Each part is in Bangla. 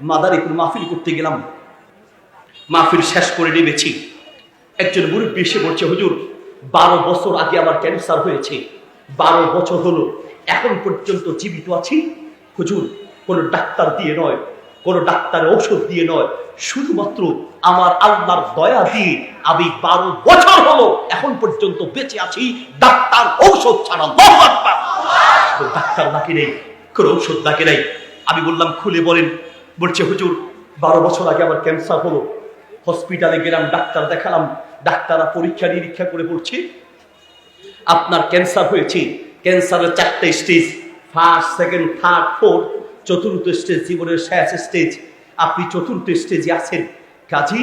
মাদারীপুর মাহফিল করতে গেলাম, মাহফিল শেষ করে নেমেছি। একজন মুরব্বী এসে বলছে, হুজুর 12 বছর আগে আমার ক্যান্সার হয়েছে, 12 বছর হলো, এখন পর্যন্ত জীবিত আছি। হুজুর কোনো ডাক্তার দিয়ে নয়, কোনো ডাক্তারের ঔষধ দিয়ে নয়, শুধুমাত্র আমার আল্লাহর দয়া দিয়ে আমি 12 বছর হলো এখন পর্যন্ত বেঁচে আছি, ডাক্তার ঔষধ ছাড়া। ডাক্তার নাকি নেই, কোনো ঔষধ নাকি নেই। আমি বললাম, খুলে বলেন। বলছে, হুজুর 12 বছর আগে আমার ক্যান্সার হলো, হসপিটালে গেলাম, ডাক্তার দেখালাম, ডাক্তাররা পরীক্ষা নিরীক্ষা করে বলছে আপনার ক্যান্সার হয়েছে। ক্যান্সারের 4টে stage, first, second, third, fourth, চতুর্থ স্টেজ জীবনের শেষ স্টেজ। আপনি চতুর্থ স্টেজে আছেন, কাজী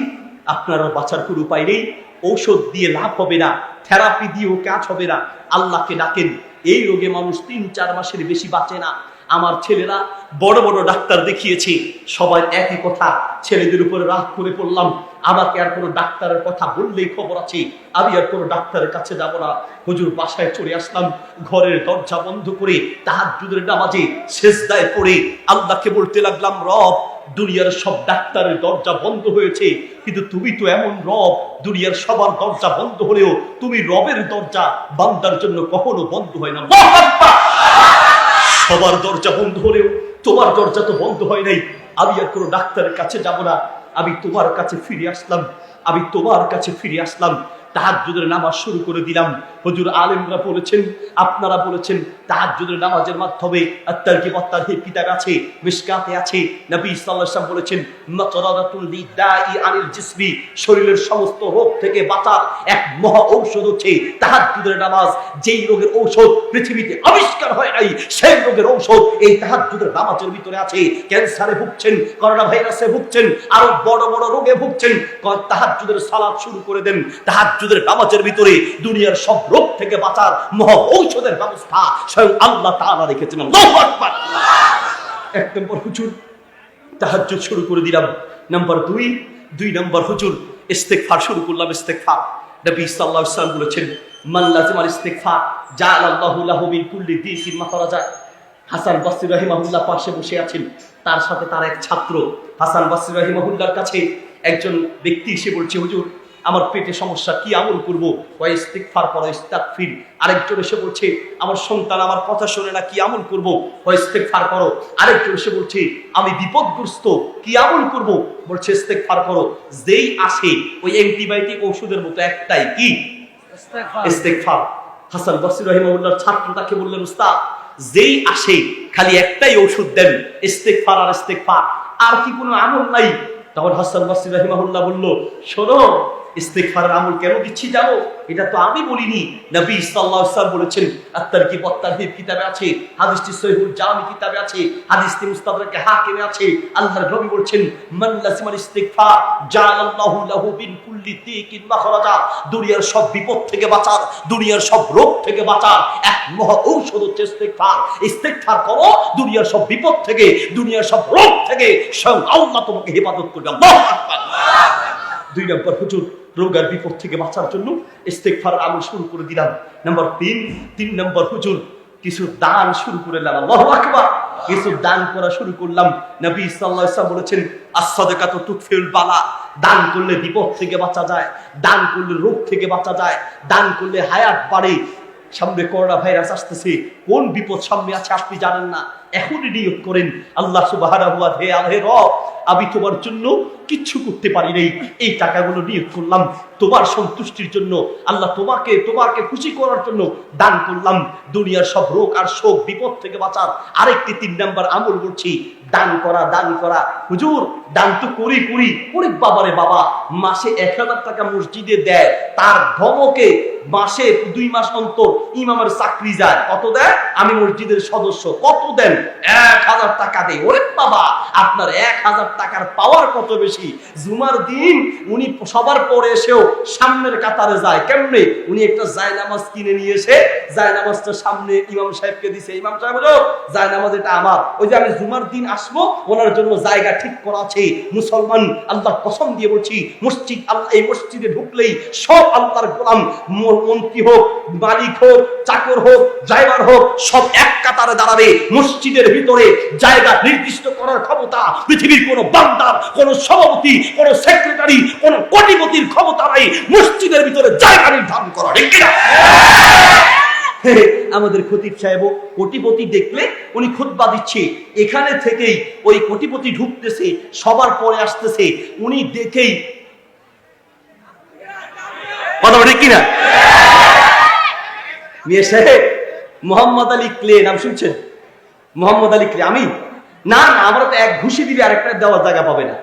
আপনারও বাঁচার কোনো উপায় নেই, ঔষধ দিয়ে লাভ হবে না, থেরাপি দিয়েও কাজ হবে না, আল্লাহকে ডাকেন। এই রোগে মানুষ 3-4 মাসের বেশি বাঁচে না। আমার ছেলেরা বড় বড় ডাক্তার দেখিয়েছে, সবাই একই কথা। ছেলেদের উপরে রাগ করে পড়লাম, আমাকে আর কোনো ডাক্তারের কথা বললেই খবর আছে, আমি আর কোনো ডাক্তারের কাছে যাব না। হুজুর বাসায় চলে আসলাম, ঘরের দরজা বন্ধ করে তাহাজ্জুদের নামাজে সেজদায় পড়ে আল্লাহকে বলতে লাগলাম, রব দুনিয়ার সব ডাক্তারের দরজা বন্ধ হয়েছে, কিন্তু তুমি তো এমন রব, দুনিয়ার সবার দরজা বন্ধ হলেও তুমি রবের দরজা বান্দার জন্য কখনো বন্ধ হয় না। সবার দরজা বন্ধ হলেও তোমার দরজা তো বন্ধ হয় নাই। আমি আর কোনো ডাক্তারের কাছে যাব না, আমি তোমার কাছে ফিরে আসলাম, আমি তোমার কাছে ফিরে আসলাম। তাহাজ্জুদের নামাজ শুরু করে দিলাম। হুজুর আলেমরা বলেছেন, আপনারা বলেছেন, তাহাজ্জুদের নামাজের মাধ্যমে আত-তারগিব ওয়াত-তারহিব কিতাবে আছে, মিশকাতে আছে, নবী সাল্লাল্লাহু আলাইহি ওয়াসাল্লাম বলেছেন, মাতরাদাতুল লিদাই আনিল জিসমি, শরীরের সমস্ত রোগ থেকে বাঁচার এক মহা ঔষধ হচ্ছে তাহাজ্জুদের নামাজ। যেই রোগের ঔষধ পৃথিবীতে আবিষ্কার হয় নাই, সেই রোগের ঔষধ এই তাহাজ্জুদের নামাজের ভিতরে আছে। ক্যান্সারে ভুগছেন, করোনা ভাইরাসে ভুগছেন, আরো বড় বড় রোগে ভুগছেন, তাহাজ্জুদের সালাত শুরু করে দেন। তাহাজ্জুদের নামাজের ভিতরে দুনিয়ার সব রোগ থেকে বাঁচার মহা ঔষধের ব্যবস্থা স্বয়ং আল্লাহ তাআলা রেখেছেন। আল্লাহু আকবার। 1 নম্বর, হুজুর তাহাজ্জুদ শুরু করে দিলাম। নাম্বার 2 নম্বর, হুজুর ইস্তেগফার শুরু করলাম। ইস্তেগফার, নবী সাল্লাল্লাহু আলাইহি ওয়াসাল্লাম বলেছেন, মান লাজিমাল ইস্তেগফার জাআলাল্লাহু লাহু মিন কুল্লি দিকিন মাখরাজা। হাসান বসরি রাহিমাহুল্লাহ পাশে বসে আছেন, তার সাথে তার এক ছাত্র। হাসান বসরি রাহিমাহুল্লাহর কাছে একজন ব্যক্তি এসে বলছে, হুজুর আমার পেটে সমস্যা, কি আমল করবো? ইস্তিগফার করো, ইস্তাগফির। আরেকজন এসে বলছে, আমার সন্তান আমার কথা শোনে না, কি আমল করবো? ইস্তিগফার করো। আরেকজন এসে বলছে, আমি বিপদগ্রস্ত, কি আমল করবো? বলছে ইস্তিগফার করো। যেই আসে ওই অ্যান্টিবায়োটিক ওষুধের মতো একটাই, কি? ইস্তিগফার। হাসান বসরি রাহিমাহুল্লাহর ছাত্র তাকে বললেন, উস্তাদ যেই আসে খালি একটাই ওষুধ দেন, ইস্তিগফার আর ইস্তিগফার, আর কি কোনো আমল নাই? তখন হাসান বসরি রাহিমাহুল্লাহ বলল, শোনো, ইস্তিগফারের আমল কেন দিচ্ছি জানো? এটা তো আমি বলিনি, নবী সাল্লাল্লাহু আলাইহি ওয়াসাল্লাম বলেছেন। আত-তারগিব ওয়াত-তারহিব কিতাবে আছে, হাদিসটি সহিহুল জামি কিতাবে আছে, হাদিসটি মুস্তাদরাকে হাকিমে আছে। আল্লাহর নবী বলেছেন, মান লাজিমাল ইস্তিগফার জাআলাল্লাহু লাহু মিন কুল্লি দিকিন মাখরাজা। দুনিয়ার সব বিপদ থেকে বাঁচার, দুনিয়ার সব রোগ থেকে বাঁচার এক মহা ঔষধ হচ্ছে ইস্তিগফার। ইস্তিগফার করো, দুনিয়ার সব বিপদ থেকে, দুনিয়ার সব রোগ থেকে স্বয়ং আল্লাহ তোমাকে হেফাজত করবে। আল্লাহু আকবার। 2 নম্বর, হুজুর রোগ আর বিপদ থেকে বাঁচার জন্য ইস্তিগফার আমল শুরু করে দিলাম। নাম্বার 3 নম্বর, হুজুর কিছু দান শুরু করে দিলাম। আল্লাহু আকবার। কিছু দান করা শুরু করলাম। নবী সাল্লাল্লাহু আলাইহি ওয়াসাল্লাম বলেছেন, আস-সাদাকাতু তুকফিল বালা। দান করলে বিপদ থেকে বাঁচা যায়, দান করলে রোগ থেকে বাঁচা যায়, দান করলে হায়াত বাড়ে। সামনে করোনা ভাইরাস আসতেছে, কোন বিপদ সামনে আছে আপনি জানেন না। এখনই নিয়ত করেন, আল্লাহ সুবহানাহু ওয়া তাআলা, হে রব আমি তোমার জন্য কিচ্ছু করতে পারি নাই, এই টাকাগুলো নিয়ত করলাম তোমার সন্তুষ্টির জন্য, আল্লাহ তোমাকে খুশি করার জন্য দান করলাম। দুনিয়ার সব রোগ আর শোক বিপদ থেকে বাঁচার আরেকটি 3 নম্বর আমল বলছি, দান করা। দান করা, হুজুর দান তো করি ওরে বাবারে বাবা, মাসে 1000 টাকা মসজিদে দেয়, তার ধমকে মাসে 2 মাস অন্তর ইমামের চাকরি যায়। কত দেয়? আমি মসজিদের সদস্য, কত দেন? 1000 টাকা দেয়। ওরে বাবা, আপনার 1000 টাকার পাওয়ার কত বেশি। জুমার দিন উনি সবার পরে এসেও সামনের কাতারে যায়। কেমনে? উনি একটা জায়নামাজ কিনে নিয়ে এসে জায়নামাজটা সামনে ইমাম সাহেবকে দিছে। ইমাম সাহেব বলল, জায়নামাজ এটা আমার, ওই যে আমি জুমার দিন আসবো ওনার জন্য জায়গা ঠিক করা আছে। মুসলমান, আল্লাহ কসম দিয়ে বলছি, মসজিদ, আল্লাহ এই মসজিদে ঢুকলেই সব আল্লাহর গোলাম, মন্ত্রী হোক, মালিক হোক, চাকর হোক, ড্রাইভার হোক, সব এক কাতারে দাঁড়াবে। মসজিদ মসজিদের ভিতরে জায়গা নির্দিষ্ট করার ক্ষমতা পৃথিবীর কোন বান্দার, কোন সভাপতি, কোন সেক্রেটারি, কোন কোটিপতির ক্ষমতা নাই মসজিদের ভিতরে জায়গা নির্ধারণ করা, ঠিক কিনা? আমাদের খতিব সাহেব কোটিপতি দেখলে উনি খুতবা দিচ্ছে, এখানে থেকেই ওই কোটিপতি ঢুকতেছে, সবার পরে আসতেছে, উনি দেখেই কথা ঠিক কিনা? মেয়ে সাহেব মোহাম্মদ আলী ক্লে নাম শুনছেন? মোহাম্মদ আলী ক্লে আমি না, আমরা তো এক ঘুষি দিবি আরেকটা দেওয়ার জায়গা পাবে না।